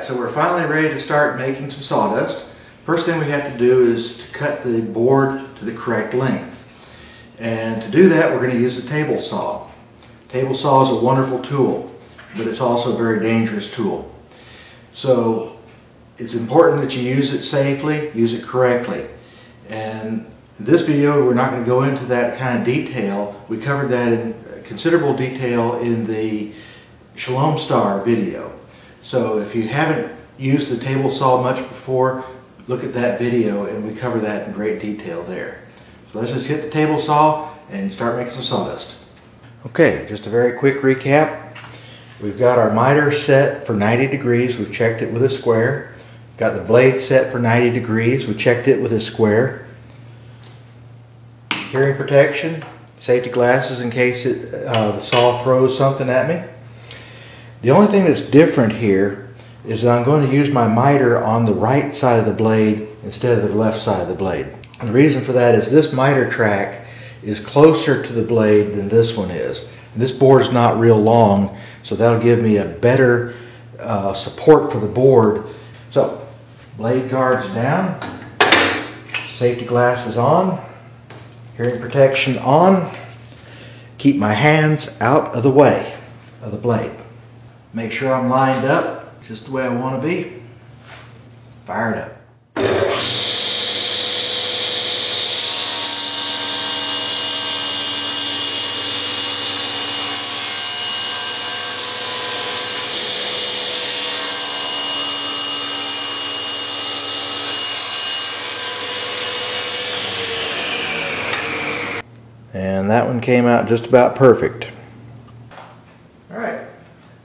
Alright, so we're finally ready to start making some sawdust. First thing we have to do is to cut the board to the correct length. And to do that, we're going to use the table saw. Table saw is a wonderful tool, but it's also a very dangerous tool. So it's important that you use it safely, use it correctly. And in this video, we're not going to go into that kind of detail. We covered that in considerable detail in the Shalom Star video. So if you haven't used the table saw much before, look at that video and we cover that in great detail there. So let's just hit the table saw and start making some sawdust. Okay, just a very quick recap. We've got our miter set for 90 degrees. We've checked it with a square. Got the blade set for 90 degrees. We checked it with a square. Hearing protection, safety glasses in case the saw throws something at me. The only thing that's different here is that I'm going to use my miter on the right side of the blade instead of the left side of the blade. And the reason for that is this miter track is closer to the blade than this one is. And this board is not real long, so that'll give me a better support for the board. So, blade guards down, safety glasses on, hearing protection on, keep my hands out of the way of the blade. Make sure I'm lined up just the way I want to be. Fire it up. And that one came out just about perfect. Alright,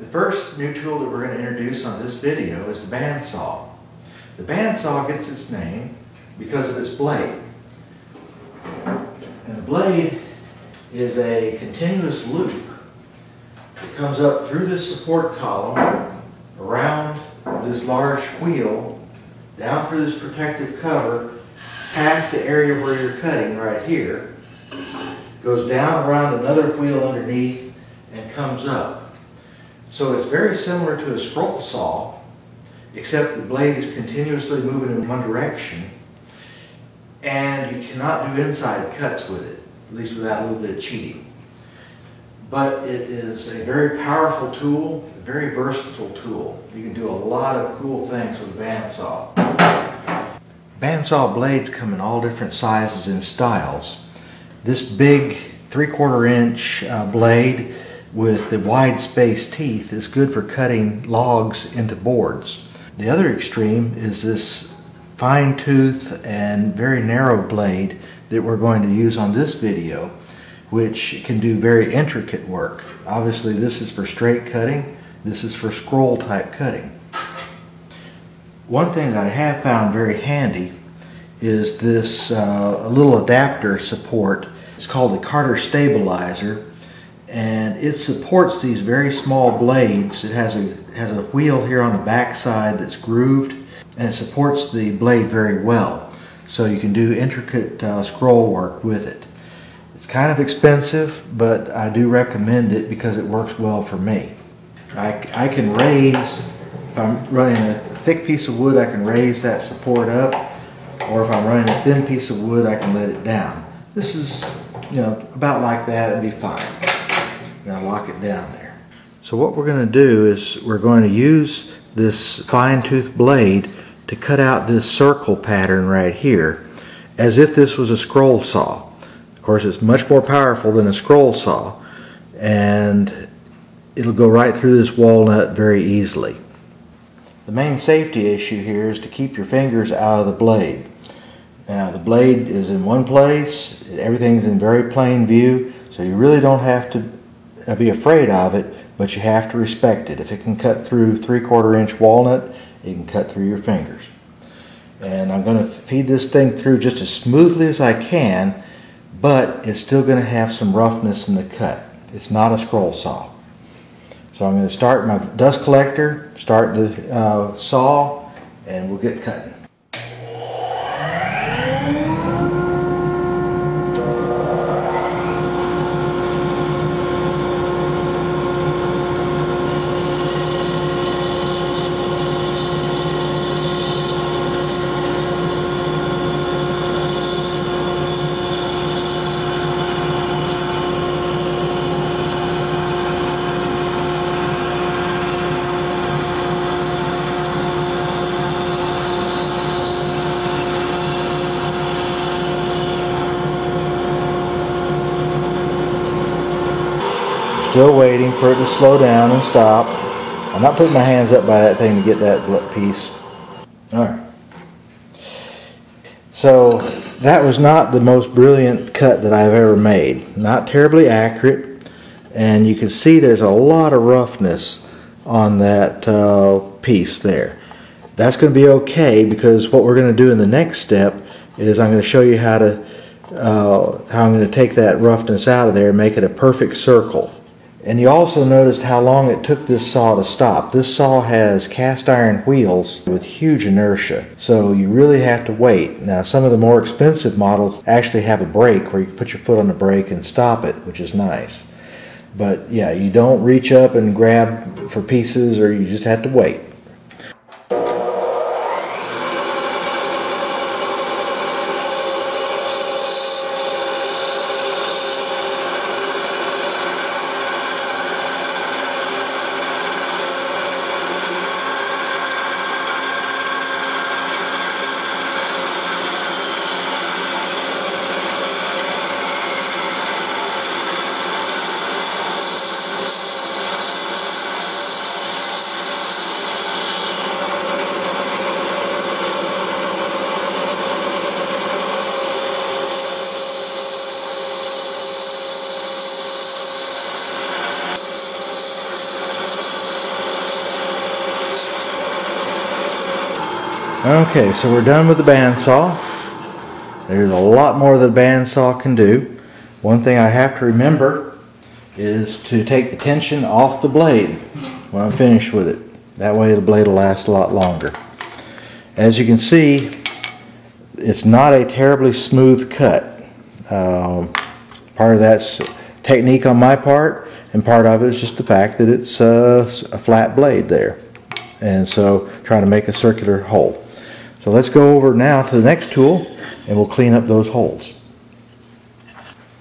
the first new tool that we're going to introduce on this video is the bandsaw. The bandsaw gets its name because of its blade. And the blade is a continuous loop that comes up through this support column, around this large wheel, down through this protective cover, past the area where you're cutting right here, goes down around another wheel underneath and comes up. So it's very similar to a scroll saw, except the blade is continuously moving in one direction, and you cannot do inside cuts with it, at least without a little bit of cheating. But it is a very powerful tool, a very versatile tool. You can do a lot of cool things with a bandsaw. Bandsaw blades come in all different sizes and styles. This big 3/4 inch blade with the wide space teeth is good for cutting logs into boards. The other extreme is this fine tooth and very narrow blade that we're going to use on this video, which can do very intricate work. Obviously this is for straight cutting, this is for scroll type cutting. One thing that I have found very handy is this a little adapter support. It's called the Carter stabilizer, and it supports these very small blades. It has a wheel here on the back side that's grooved, and it supports the blade very well, so you can do intricate scroll work with it. It's kind of expensive, but I do recommend it because it works well for me. I can raise, if I'm running a thick piece of wood, I can raise that support up, or if I'm running a thin piece of wood, I can let it down. This is, about like that. It'd be fine. Now lock it down there. So what we're going to do is we're going to use this fine tooth blade to cut out this circle pattern right here, as if this was a scroll saw. Of course, it's much more powerful than a scroll saw, and it'll go right through this walnut very easily. The main safety issue here is to keep your fingers out of the blade. Now the blade is in one place, everything's in very plain view, so you really don't have to be afraid of it, but you have to respect it. If it can cut through 3/4 inch walnut, it can cut through your fingers. And I'm going to feed this thing through just as smoothly as I can, but it's still going to have some roughness in the cut. It's not a scroll saw. So I'm going to start my dust collector, start the saw, and we'll get cutting. still waiting for it to slow down and stop. I'm not putting my hands up by that thing to get that piece. Alright. So that was not the most brilliant cut that I've ever made. Not terribly accurate, and you can see there's a lot of roughness on that piece there. That's going to be okay, because what we're going to do in the next step is I'm going to show you how I'm going to take that roughness out of there and make it a perfect circle. And you also noticed how long it took this saw to stop. This saw has cast iron wheels with huge inertia, so you really have to wait. Now, some of the more expensive models actually have a brake where you can put your foot on the brake and stop it, which is nice. But yeah, you don't reach up and grab for pieces, or you just have to wait. Okay, so we're done with the bandsaw. There's a lot more that a bandsaw can do. One thing I have to remember is to take the tension off the blade when I'm finished with it. That way the blade will last a lot longer. As you can see, it's not a terribly smooth cut. Part of that's technique on my part, and part of it is just the fact that it's a flat blade there. And so trying to make a circular hole. So let's go over now to the next tool and we'll clean up those holes.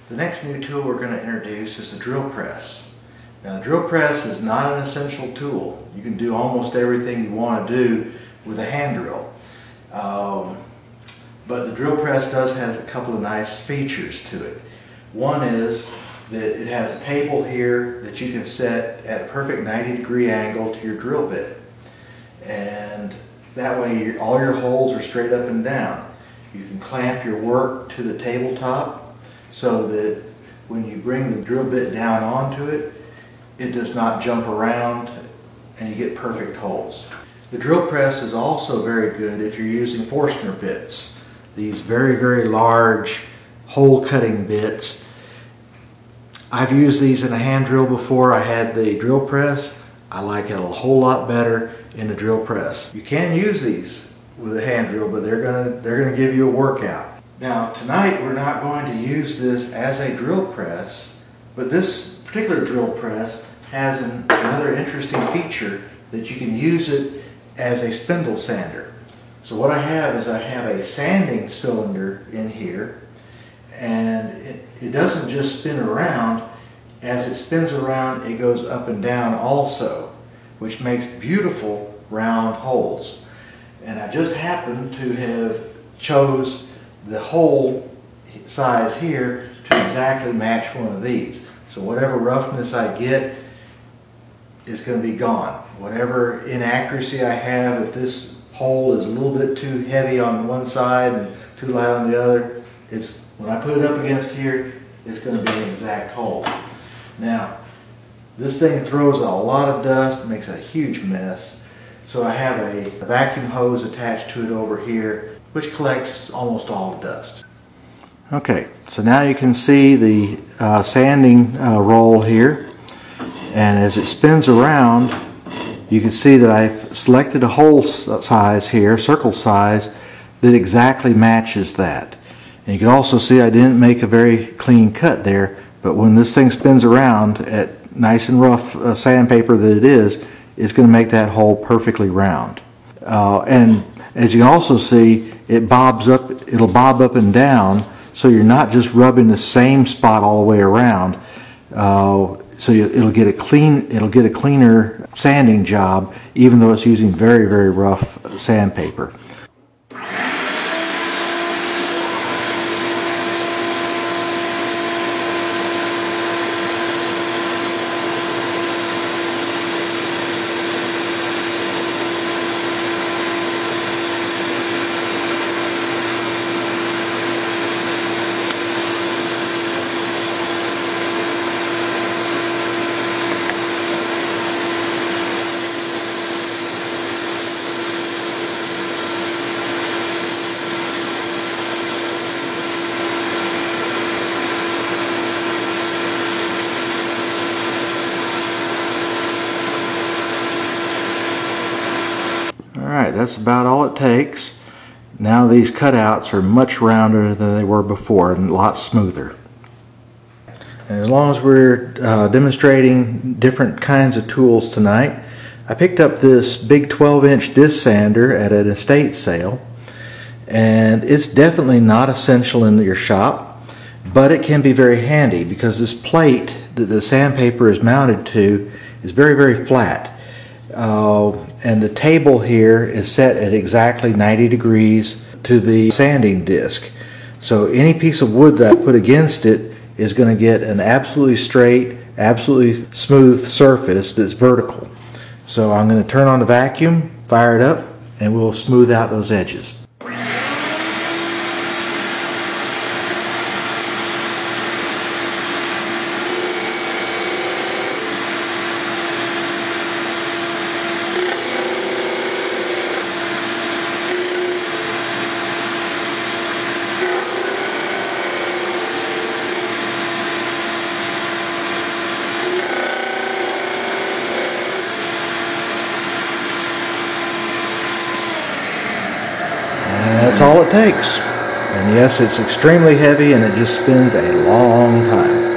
The next new tool we're going to introduce is the drill press. Now, the drill press is not an essential tool. You can do almost everything you want to do with a hand drill. But the drill press does have a couple of nice features to it. One is that it has a table here that you can set at a perfect 90-degree angle to your drill bit. And that way all your holes are straight up and down. You can clamp your work to the tabletop so that when you bring the drill bit down onto it, it does not jump around and you get perfect holes. The drill press is also very good if you're using Forstner bits. These very, very large hole cutting bits. I've used these in a hand drill before I had the drill press. I like it a whole lot better in the drill press. You can use these with a hand drill, but they're gonna give you a workout. Now, tonight we're not going to use this as a drill press, but this particular drill press has another interesting feature that you can use it as a spindle sander. So what I have is I have a sanding cylinder in here, and it doesn't just spin around. As it spins around, it goes up and down also, which makes beautiful round holes. And I just happen to have chose the hole size here to exactly match one of these. So whatever roughness I get is going to be gone. Whatever inaccuracy I have, if this hole is a little bit too heavy on one side and too light on the other, when I put it up against here, it's going to be an exact hole. Now, this thing throws a lot of dust, makes a huge mess. So I have a vacuum hose attached to it over here, which collects almost all the dust. Okay, so now you can see the sanding roll here. And as it spins around, you can see that I've selected a hole size here, circle size, that exactly matches that. And you can also see I didn't make a very clean cut there, but when this thing spins around at nice and rough sandpaper that it is, it's going to make that hole perfectly round. And as you can also see, it'll bob up and down, so you're not just rubbing the same spot all the way around. So it'll get a cleaner sanding job, even though it's using very, very rough sandpaper. Alright, that's about all it takes. Now these cutouts are much rounder than they were before and a lot smoother. And as long as we're demonstrating different kinds of tools tonight, I picked up this big 12-inch disc sander at an estate sale, and it's definitely not essential in your shop, but it can be very handy because this plate that the sandpaper is mounted to is very, very flat. And the table here is set at exactly 90 degrees to the sanding disc. So any piece of wood that I put against it is going to get an absolutely straight, absolutely smooth surface that's vertical. So I'm going to turn on the vacuum, fire it up, and we'll smooth out those edges. That's all it takes. And yes, it's extremely heavy and it just spins a long time.